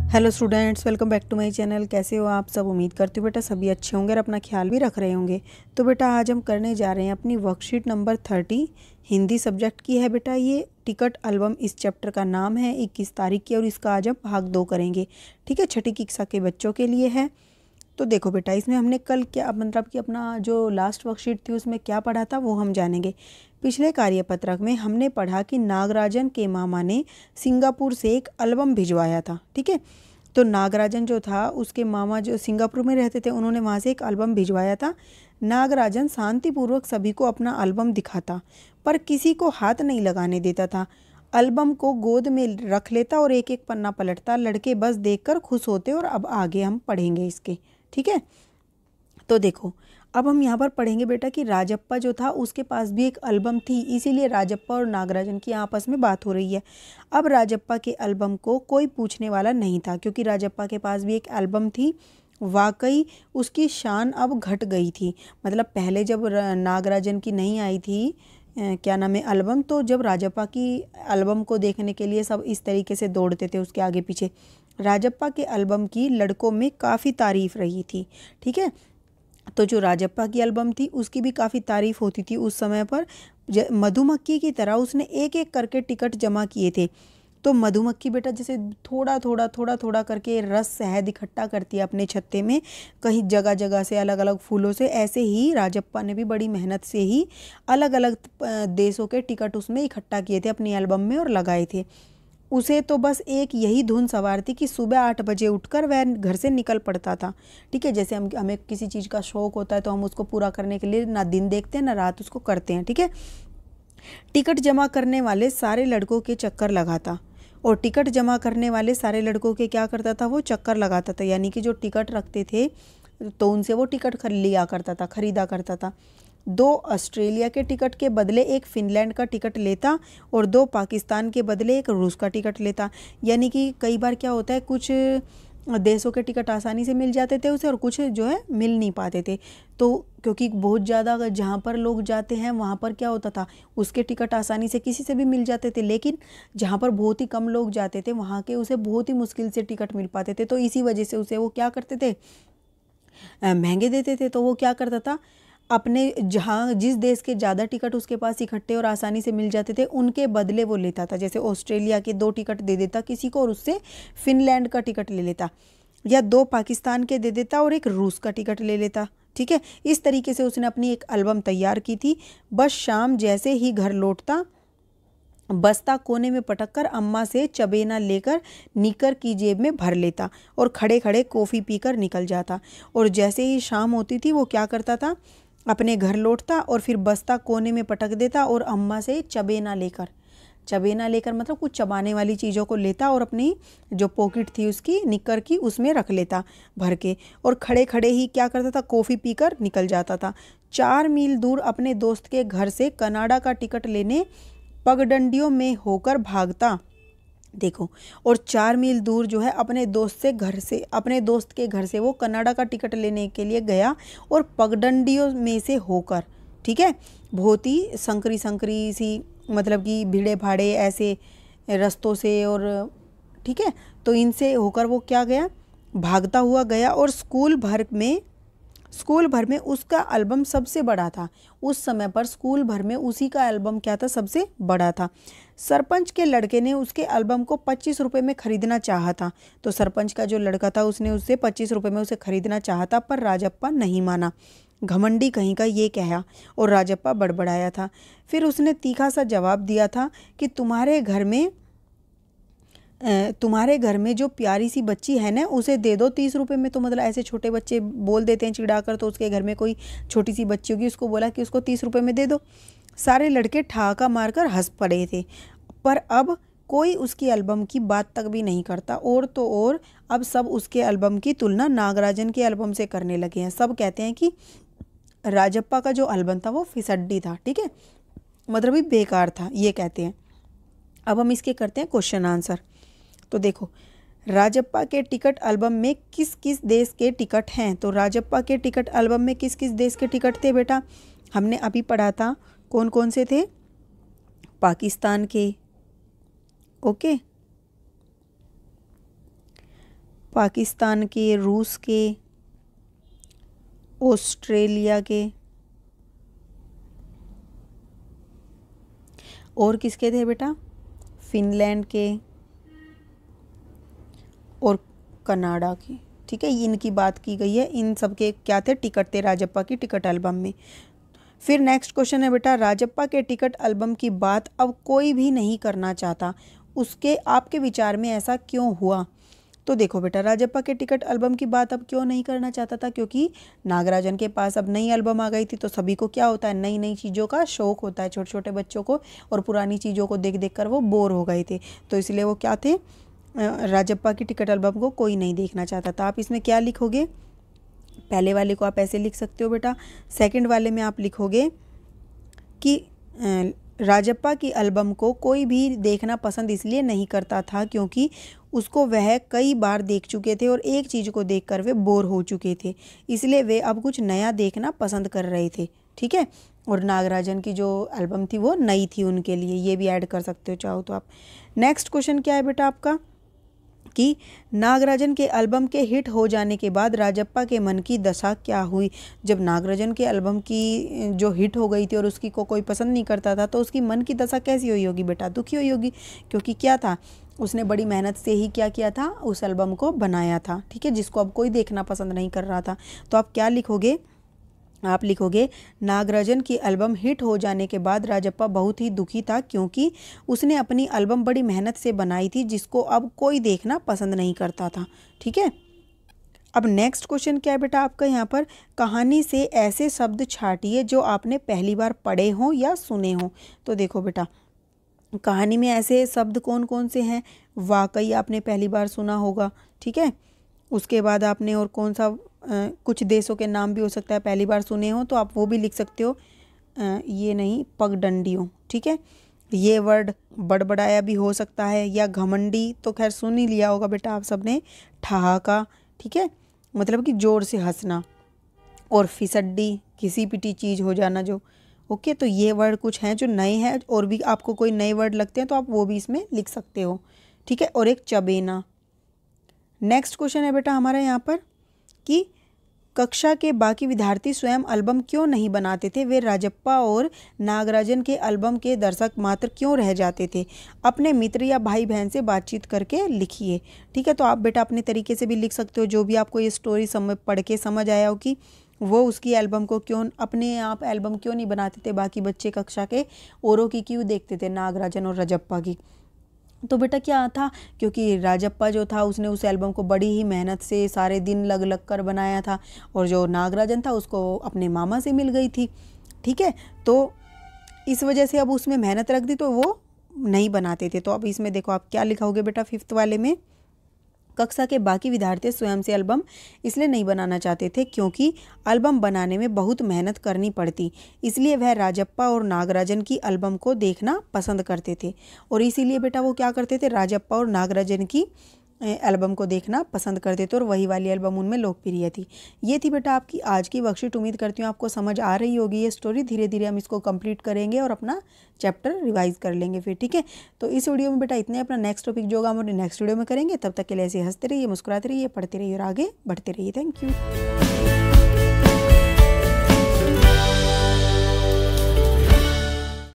Hello students, welcome back to my channel. कैसे हो आप सब? उम्मीद करती हूँ बेटा सभी अच्छे होंगे और अपना ख्याल भी रख रहे होंगे। तो बेटा आज हम करने जा रहे हैं अपनी वर्कशीट नंबर 30 हिंदी सब्जेक्ट की है। बेटा ये टिकट एल्बम इस चैप्टर का नाम है, 21 तारीख की, और इसका आज हम भाग 2 करेंगे। ठीक है, छठी कक्षा के बच्चों के लिए है। तो देखो बेटा, इसमें हमने कल क्या मतलब कि अपना जो लास्ट वर्कशीट थी उसमें क्या पढ़ा था वो हम जानेंगे। पिछले कार्यपत्रक में हमने पढ़ा कि नागराजन के मामा ने सिंगापुर से एक एल्बम भिजवाया था। ठीक है, तो नागराजन जो था उसके मामा जो सिंगापुर में रहते थे, उन्होंने वहाँ से एक एल्बम भिजवाया था। नागराजन शांतिपूर्वक सभी को अपना एल्बम दिखाता, पर किसी को हाथ नहीं लगाने देता था। एल्बम को गोद में रख लेता और एक एक पन्ना पलटता। लड़के बस देखकर खुश होते। और अब आगे हम पढ़ेंगे इसके। ठीक है, तो देखो अब हम यहाँ पर पढ़ेंगे बेटा कि राजप्पा जो था उसके पास भी एक एल्बम थी, इसीलिए राजप्पा और नागराजन की आपस में बात हो रही है। अब राजप्पा के एल्बम को कोई पूछने वाला नहीं था, क्योंकि राजप्पा के पास भी एक एल्बम थी। वाकई उसकी शान अब घट गई थी। मतलब पहले जब नागराजन की नहीं आई थी क्या नाम है एल्बम, तो जब राजप्पा की एल्बम को देखने के लिए सब इस तरीके से दौड़ते थे उसके आगे पीछे। राजप्पा के एल्बम की लड़कों में काफ़ी तारीफ रही थी। ठीक है, तो जो राजप्पा की एल्बम थी उसकी भी काफ़ी तारीफ होती थी उस समय पर। मधुमक्खी की तरह उसने एक एक करके टिकट जमा किए थे। तो मधुमक्खी बेटा जैसे थोड़ा थोड़ा करके रस शहद इकट्ठा करती है अपने छत्ते में, कहीं जगह जगह से अलग अलग फूलों से, ऐसे ही राजप्पा ने भी बड़ी मेहनत से ही अलग अलग देशों के टिकट उसमें इकट्ठा किए थे अपनी एल्बम में और लगाए थे। उसे तो बस एक यही धुन सवार थी कि सुबह 8 बजे उठकर वह घर से निकल पड़ता था। ठीक है, जैसे हमें किसी चीज़ का शौक होता है तो हम उसको पूरा करने के लिए ना दिन देखते हैं ना रात उसको करते हैं। ठीक है, टिकट जमा करने वाले सारे लड़कों के चक्कर लगाता, और टिकट जमा करने वाले सारे लड़कों के क्या करता था, वो चक्कर लगाता था। यानी कि जो टिकट रखते थे तो उनसे वो टिकट लिया करता था, खरीदा करता था। 2 ऑस्ट्रेलिया के टिकट के बदले एक फ़िनलैंड का टिकट लेता, और 2 पाकिस्तान के बदले एक रूस का टिकट लेता। यानी कि कई बार क्या होता है, कुछ देशों के टिकट आसानी से मिल जाते थे उसे, और कुछ जो है मिल नहीं पाते थे। तो क्योंकि बहुत ज़्यादा जहाँ पर लोग जाते हैं वहाँ पर क्या होता था, उसके टिकट आसानी से किसी से भी मिल जाते थे, लेकिन जहाँ पर बहुत ही कम लोग जाते थे वहाँ के उसे बहुत ही मुश्किल से टिकट मिल पाते थे। तो इसी वजह से उसे वो क्या करते थे, महंगे देते थे। तो वो क्या करता था, अपने जहाँ जिस देश के ज़्यादा टिकट उसके पास इकट्ठे और आसानी से मिल जाते थे उनके बदले वो लेता था। जैसे ऑस्ट्रेलिया के 2 टिकट दे देता किसी को और उससे फिनलैंड का टिकट ले लेता, या 2 पाकिस्तान के दे देता और एक रूस का टिकट ले लेता। ठीक है, इस तरीके से उसने अपनी एक एल्बम तैयार की थी। बस शाम जैसे ही घर लौटता, बस्ता कोने में पटक कर अम्मा से चबेना लेकर निकर की जेब में भर लेता और खड़े खड़े कॉफ़ी पीकर निकल जाता। और जैसे ही शाम होती थी वो क्या करता था, अपने घर लौटता और फिर बस्ता कोने में पटक देता और अम्मा से चबेना लेकर मतलब कुछ चबाने वाली चीज़ों को लेता और अपनी जो पॉकेट थी उसकी निकर की उसमें रख लेता भर के, और खड़े खड़े ही क्या करता था, कॉफ़ी पीकर निकल जाता था। 4 मील दूर अपने दोस्त के घर से कनाडा का टिकट लेने पगडंडियों में होकर भागता। देखो, और 4 मील दूर जो है अपने दोस्त के घर से वो कनाडा का टिकट लेने के लिए गया, और पगडंडियों में से होकर, ठीक है, बहुत ही संकरी सी मतलब कि भीड़े भाड़े ऐसे रास्तों से, और ठीक है, तो इनसे होकर वो क्या गया, भागता हुआ गया। और स्कूल भर में उसका एल्बम सबसे बड़ा था। उस समय पर स्कूल भर में उसी का एल्बम क्या था, सबसे बड़ा था। सरपंच के लड़के ने उसके एल्बम को 25 रुपये में ख़रीदना चाहा था। तो सरपंच का जो लड़का था उसने उससे 25 रुपये में उसे ख़रीदना चाहा था, पर राजप्पा नहीं माना। घमंडी कहीं का ये कहा, और राजप्पा बड़बड़ाया था। फिर उसने तीखा सा जवाब दिया था कि तुम्हारे घर में जो प्यारी सी बच्ची है ना उसे दे दो 30 रुपये में। तो मतलब ऐसे छोटे बच्चे बोल देते हैं चिढ़ाकर, तो उसके घर में कोई छोटी सी बच्ची होगी, उसको बोला कि उसको 30 रुपये में दे दो। सारे लड़के ठहाका मारकर हंस पड़े थे, पर अब कोई उसकी एल्बम की बात तक भी नहीं करता। और तो और अब सब उसके एल्बम की तुलना नागराजन के एल्बम से करने लगे हैं। सब कहते हैं कि राजप्पा का जो एल्बम था वो फिसड्डी था। ठीक है, मतलब ही बेकार था, ये कहते हैं। अब हम इसके करते हैं क्वेश्चन आंसर। तो देखो, राजप्पा के टिकट एल्बम में किस किस देश के टिकट हैं? तो राजप्पा के टिकट एल्बम में किस किस देश के टिकट थे बेटा? हमने अभी पढ़ा था, कौन कौन से थे? पाकिस्तान के, ओके, पाकिस्तान के, रूस के, ऑस्ट्रेलिया के, और किसके थे बेटा, फिनलैंड के और कनाडा के। ठीक है, इनकी बात की गई है। इन सब के क्या थे, टिकट थे राजप्पा की टिकट एल्बम में। फिर नेक्स्ट क्वेश्चन है बेटा, राजप्पा के टिकट एल्बम की बात अब कोई भी नहीं करना चाहता, उसके आपके विचार में ऐसा क्यों हुआ? तो देखो बेटा, राजप्पा के टिकट एल्बम की बात अब क्यों नहीं करना चाहता था, क्योंकि नागराजन के पास अब नई एल्बम आ गई थी। तो सभी को क्या होता है, नई नई चीज़ों का शौक होता है, छोटे छोटे बच्चों को, और पुरानी चीज़ों को देख देख कर वो बोर हो गए थे। तो इसलिए वो क्या थे, राजप्पा की टिकट एल्बम को कोई नहीं देखना चाहता था। आप इसमें क्या लिखोगे, पहले वाले को आप ऐसे लिख सकते हो बेटा, सेकंड वाले में आप लिखोगे कि राजप्पा की एल्बम को कोई भी देखना पसंद इसलिए नहीं करता था क्योंकि उसको वह कई बार देख चुके थे और एक चीज़ को देखकर वे बोर हो चुके थे, इसलिए वे अब कुछ नया देखना पसंद कर रहे थे। ठीक है, और नागराजन की जो एल्बम थी वो नई थी उनके लिए, ये भी ऐड कर सकते हो चाहो तो आप। नेक्स्ट क्वेश्चन क्या है बेटा आपका, कि नागराजन के एल्बम के हिट हो जाने के बाद राजप्पा के मन की दशा क्या हुई? जब नागराजन के एल्बम की जो हिट हो गई थी और उसकी को कोई पसंद नहीं करता था, तो उसकी मन की दशा कैसी हुई होगी बेटा, दुखी हुई होगी, क्योंकि क्या था, उसने बड़ी मेहनत से ही क्या किया था, उस एल्बम को बनाया था। ठीक है, जिसको अब कोई देखना पसंद नहीं कर रहा था। तो आप क्या लिखोगे, आप लिखोगे नागराजन की एल्बम हिट हो जाने के बाद राजप्पा बहुत ही दुखी था क्योंकि उसने अपनी एल्बम बड़ी मेहनत से बनाई थी, जिसको अब कोई देखना पसंद नहीं करता था। ठीक है, अब नेक्स्ट क्वेश्चन क्या है बेटा आपका यहाँ पर, कहानी से ऐसे शब्द छांटिए जो आपने पहली बार पढ़े हों या सुने हों। तो देखो बेटा, कहानी में ऐसे शब्द कौन कौन से हैं, वाकई आपने पहली बार सुना होगा। ठीक है, उसके बाद आपने और कौन सा, कुछ देशों के नाम भी हो सकता है पहली बार सुने हो, तो आप वो भी लिख सकते हो, ये नहीं, पगडंडियों। ठीक है, ये वर्ड बड़बड़ाया भी हो सकता है, या घमंडी तो खैर सुन ही लिया होगा बेटा आप सबने, ठहाका। ठीक है, मतलब कि ज़ोर से हंसना, और फिसड्डी, घिसी पिटी चीज़ हो जाना जो। ओके, तो ये वर्ड कुछ हैं जो नए हैं, और भी आपको कोई नए वर्ड लगते हैं तो आप वो भी इसमें लिख सकते हो। ठीक है, और एक चबेना। नेक्स्ट क्वेश्चन है बेटा हमारा यहाँ पर, कि कक्षा के बाकी विद्यार्थी स्वयं एल्बम क्यों नहीं बनाते थे, वे राजप्पा और नागराजन के एल्बम के दर्शक मात्र क्यों रह जाते थे? अपने मित्र या भाई बहन से बातचीत करके लिखिए। ठीक है, तो आप बेटा अपने तरीके से भी लिख सकते हो, जो भी आपको ये स्टोरी पढ़ के समझ आया हो कि वो उसकी एल्बम को क्यों, अपने आप एल्बम क्यों नहीं बनाते थे, बाकी बच्चे कक्षा के औरों की क्यों देखते थे, नागराजन और राजप्पा की। तो बेटा क्या था, क्योंकि राजप्पा जो था उसने उस एल्बम को बड़ी ही मेहनत से सारे दिन लग लग कर बनाया था, और जो नागराजन था उसको अपने मामा से मिल गई थी। ठीक है, तो इस वजह से अब उसमें मेहनत रख दी तो वो नहीं बनाते थे। तो अब इसमें देखो आप क्या लिखोगे बेटा, फिफ्थ वाले में, कक्षा के बाकी विद्यार्थी स्वयं से एल्बम इसलिए नहीं बनाना चाहते थे क्योंकि एल्बम बनाने में बहुत मेहनत करनी पड़ती, इसलिए वह राजप्पा और नागराजन की एल्बम को देखना पसंद करते थे, और इसीलिए बेटा वो क्या करते थे, राजप्पा और नागराजन की एल्बम को देखना पसंद करते थे, और वही वाली एल्बम उनमें लोकप्रिय थी। ये थी बेटा आपकी आज की वर्कशीट। उम्मीद करती हूँ आपको समझ आ रही होगी ये स्टोरी। धीरे धीरे हम इसको कंप्लीट करेंगे और अपना चैप्टर रिवाइज कर लेंगे फिर। ठीक है, तो इस वीडियो में बेटा इतने, अपना नेक्स्ट टॉपिक जो होगा हम नेक्स्ट वीडियो में करेंगे। तब तक के लिए ऐसे हंसते रहिए, मुस्कुराते रहिए, पढ़ते रहिए और आगे बढ़ते रहिए। Thank you.